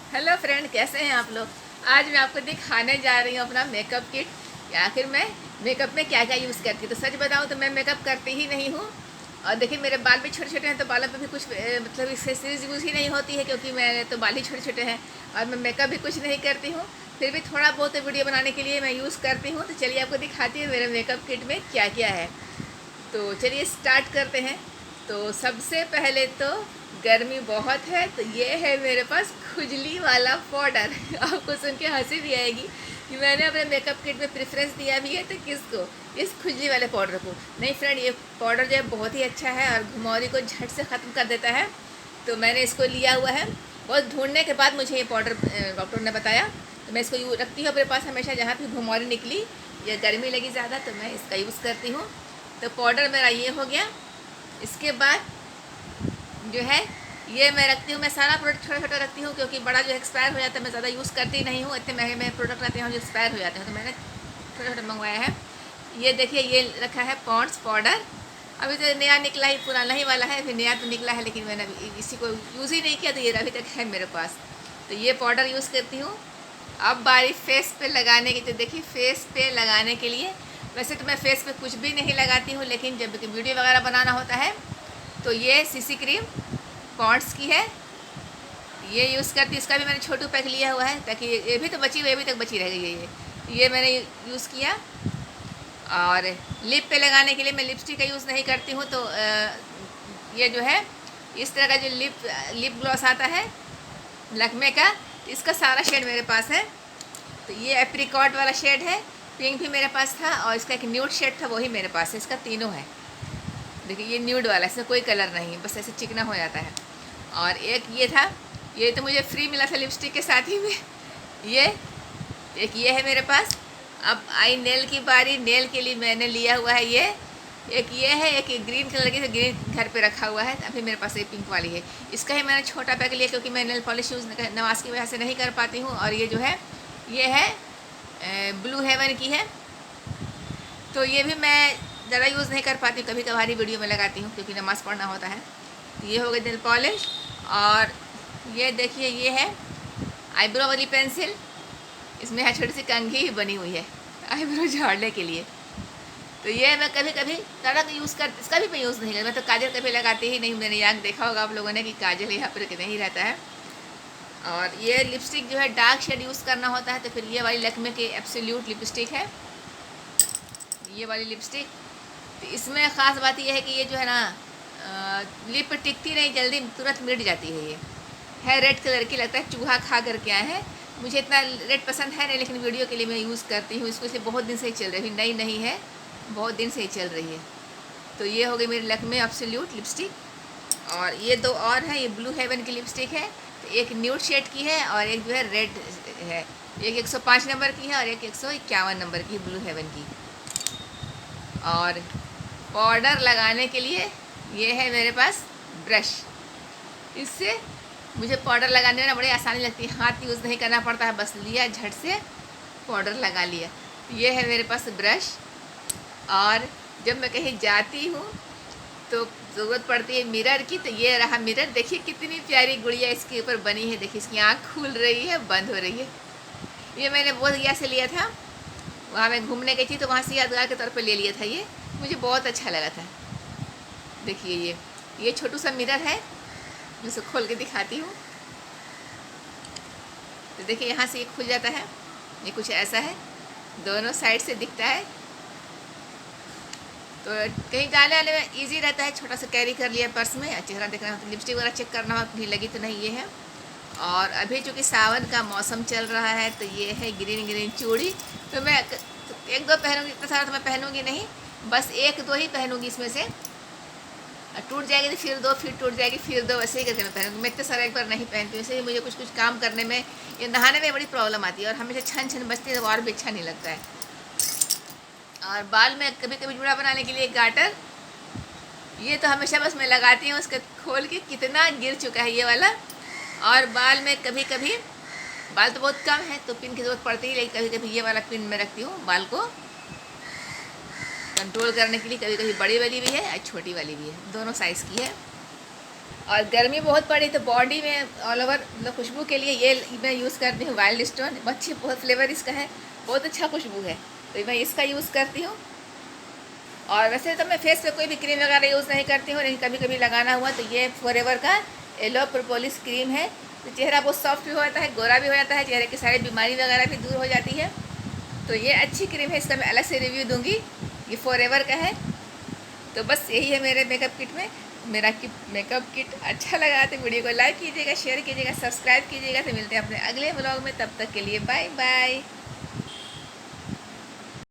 Hello friend, कैसे हैं आप लोग। आज मैं आपको दिखाने जा रही हूँ अपना मेकअप किट, या फिर मैं मेकअप में क्या क्या यूज़ करती हूँ। तो सच बताऊँ तो मैं मेकअप करती ही नहीं हूँ। और देखिए, मेरे बाल भी छोटे छोटे हैं, तो बालों पे भी कुछ मतलब एक्सेसरीज यूज़ ही नहीं होती है, क्योंकि मेरे तो बाल ही छोटे छोटे हैं। और मैं मेकअप भी कुछ नहीं करती हूँ, फिर भी थोड़ा बहुत वीडियो बनाने के लिए मैं यूज़ करती हूँ। तो चलिए आपको दिखाती हूँ मेरे मेकअप किट में क्या क्या है। तो चलिए स्टार्ट करते हैं। तो सबसे पहले तो गर्मी बहुत है, तो ये है मेरे पास खुजली वाला पाउडर। आपको सुन के हंसी भी आएगी कि मैंने अपने मेकअप किट में प्रेफरेंस दिया भी है तो किसको, इस खुजली वाले पाउडर को। नहीं फ्रेंड, ये पाउडर जो है बहुत ही अच्छा है और घुमौरी को झट से ख़त्म कर देता है। तो मैंने इसको लिया हुआ है, बहुत ढूंढने के बाद मुझे ये पाउडर डॉक्टर ने बताया। तो मैं इसको रखती हूँ अपने पास हमेशा, जहाँ भी घुमौरी निकली या गर्मी लगी ज़्यादा तो मैं इसका यूज़ करती हूँ। तो पाउडर मेरा ये हो गया। इसके बाद जो है ये मैं रखती हूँ, मैं सारा प्रोडक्ट छोटा छोटा रखती हूँ, क्योंकि बड़ा जो एक्सपायर हो जाता है मैं ज़्यादा यूज़ करती नहीं हूँ। इतने महंगे महंगे प्रोडक्ट रहते हैं जो एक्सपायर हो जाते हैं, तो मैंने छोटा छोटा मंगवाया है। ये देखिए, ये रखा है पॉन्ड्स पाउडर। अभी तो नया निकला ही, पुराना ही वाला है, फिर नया तो निकला है, लेकिन मैंने इसी को यूज़ ही नहीं किया, तो ये अभी तक है मेरे पास। तो ये पाउडर यूज़ करती हूँ। अब बारी फेस पे लगाने की। तो देखिए, फेस पे लगाने के लिए वैसे तो मैं फेस पे कुछ भी नहीं लगाती हूँ, लेकिन जब वीडियो वगैरह बनाना होता है तो ये सीसी क्रीम पॉन्ड्स की है, ये यूज़ करती हूँ। इसका भी मैंने छोटू पैक लिया हुआ है, ताकि ये भी तो बची हुई, अभी तक बची रह गई है ये मैंने यूज़ किया। और लिप पे लगाने के लिए मैं लिपस्टिक का यूज़ नहीं करती हूँ। तो ये जो है इस तरह का जो लिप ग्लॉस आता है लक्मे का, इसका सारा शेड मेरे पास है। तो ये एप्रिकॉट वाला शेड है, पिंक भी मेरे पास था, और इसका एक न्यूड शेड था, वही मेरे पास है। इसका तीनों है। देखिए, ये न्यूड वाला, इसमें कोई कलर नहीं है, बस ऐसे चिकना हो जाता है। और एक ये था, ये तो मुझे फ्री मिला था लिपस्टिक के साथ ही में। ये एक ये है मेरे पास। अब आई नेल की बारी। नेल के लिए मैंने लिया हुआ है ये है, एक ग्रीन कलर की, ग्रीन घर पे रखा हुआ है। अभी मेरे पास ये पिंक वाली है। इसका ही मैंने छोटा पैक लिया, क्योंकि मैं नेल पॉलिश यूज़ नमाज की वजह से नहीं कर पाती हूँ। और ये जो है ये है ब्लू हेवन की है। तो ये भी मैं ज़्यादा यूज़ नहीं कर पाती, कभी कभार ही वीडियो में लगाती हूँ, क्योंकि नमाज़ पढ़ना होता है। तो ये हो गई नेल पॉलिश। और ये देखिए, ये है आईब्रो वाली पेंसिल। इसमें है छोटी सी कंघी ही बनी हुई है आईब्रो झाड़ने के लिए। तो ये मैं कभी कभी ज़्यादा यूज़ कर, इसका भी मैं यूज़ नहीं करती। मैं तो काजल कभी लगाती ही नहीं। मैंने यहाँ देखा होगा आप लोगों ने कि काजल यहाँ पर नहीं रहता है। और ये लिपस्टिक जो है डार्क शेड यूज़ करना होता है, तो फिर ये वाली लैक्मे की एब्सोल्यूट लिपस्टिक है, ये वाली लिपस्टिक। तो इसमें ख़ास बात यह है कि ये जो है ना लिप पर टिकती नहीं, जल्दी तुरंत मिट जाती है। ये है रेड कलर की, लगता है चूहा खा करके आए हैं। मुझे इतना रेड पसंद है नहीं, लेकिन वीडियो के लिए मैं यूज़ करती हूँ इसको, इसलिए बहुत दिन से ही चल रही है, नई नहीं है, बहुत दिन से ही चल रही है। तो ये हो गई मेरी लैक्मे एब्सोल्यूट लिपस्टिक। और ये दो और हैं, ये ब्लू हेवन की लिपस्टिक है। तो एक न्यूड शेड की है और एक जो है रेड है। एक 105 नंबर की है और एक 151 नंबर की, ब्लू हेवन की। और पाउडर लगाने के लिए ये है मेरे पास ब्रश। इससे मुझे पाउडर लगाने में ना बड़ी आसानी लगती है, हाथ यूज़ नहीं करना पड़ता है, बस लिया झट से पाउडर लगा लिया। ये है मेरे पास ब्रश। और जब मैं कहीं जाती हूँ तो ज़रूरत पड़ती है मिरर की, तो ये रहा मिरर। देखिए कितनी प्यारी गुड़िया इसके ऊपर बनी है। देखिए, इसकी आँख खुल रही है, बंद हो रही है। ये मैंने बोधगया से लिया था, वहाँ मैं घूमने गई थी, तो वहाँ से यादगार के तौर पर ले लिया था। ये मुझे बहुत अच्छा लगा था। देखिए, ये छोटू सा मिरर है, जिसे खोल के दिखाती हूँ। तो देखिए, यहाँ से ये खुल जाता है, ये कुछ ऐसा है, दोनों साइड से दिखता है। तो कहीं जाने आने में इजी रहता है, छोटा सा कैरी कर लिया पर्स में। चेहरा देखना हो तो लिपस्टिक वगैरह चेक करना हो, कहीं लगी तो नहीं, ये है। और अभी चूँकि सावन का मौसम चल रहा है, तो ये है ग्रीन ग्रीन चूड़ी। तो मैं एक दो पहनूंगी, इतना सारा तो मैं पहनूंगी नहीं, बस एक दो ही पहनूंगी इसमें से। टूट जाएगी तो फिर दो, फिर टूट जाएगी फिर दो, वैसे ही करके मैं पहनूंगी। मैं इतना सारा एक बार नहीं पहनती हूँ, इसलिए मुझे कुछ कुछ काम करने में या नहाने में बड़ी प्रॉब्लम आती है, और हमेशा छन छन बजती है, तो और भी अच्छा नहीं लगता है। और बाल में कभी कभी जूड़ा बनाने के लिए एक गार्टर, ये तो हमेशा बस मैं लगाती हूँ, उसका खोल के कितना गिर चुका है ये वाला। और बाल में कभी कभी, बाल तो बहुत कम है तो पिन की ज़रूरत पड़ती है, लेकिन कभी कभी ये वाला पिन में रखती हूँ बाल को कंट्रोल करने के लिए। कभी कभी बड़ी वाली भी है और छोटी वाली भी है, दोनों साइज़ की है। और गर्मी बहुत पड़ी तो बॉडी में ऑल ओवर मतलब खुशबू के लिए ये मैं यूज़ करती हूँ वाइल्ड स्टोन। अच्छी बहुत फ्लेवर इसका है, बहुत अच्छा खुशबू है, तो मैं इसका यूज़ करती हूँ। और वैसे तो मैं फेस पे कोई भी क्रीम वगैरह यूज़ नहीं करती हूँ, लेकिन कभी कभी लगाना हुआ तो ये फॉरएवर का येलो प्रोपोलिस क्रीम है। तो चेहरा बहुत सॉफ्ट भी हो जाता है, गोरा भी हो जाता है, चेहरे की सारी बीमारी वगैरह भी दूर हो जाती है। तो ये अच्छी क्रीम है, इसका मैं अलग से रिव्यू दूंगी। ये फॉरएवर का है। तो बस यही है मेरे मेकअप किट में। मेरा मेकअप किट अच्छा लगा तो वीडियो को लाइक कीजिएगा, शेयर कीजिएगा, सब्सक्राइब कीजिएगा। तो मिलते हैं अपने अगले व्लॉग में, तब तक के लिए बाय बाय।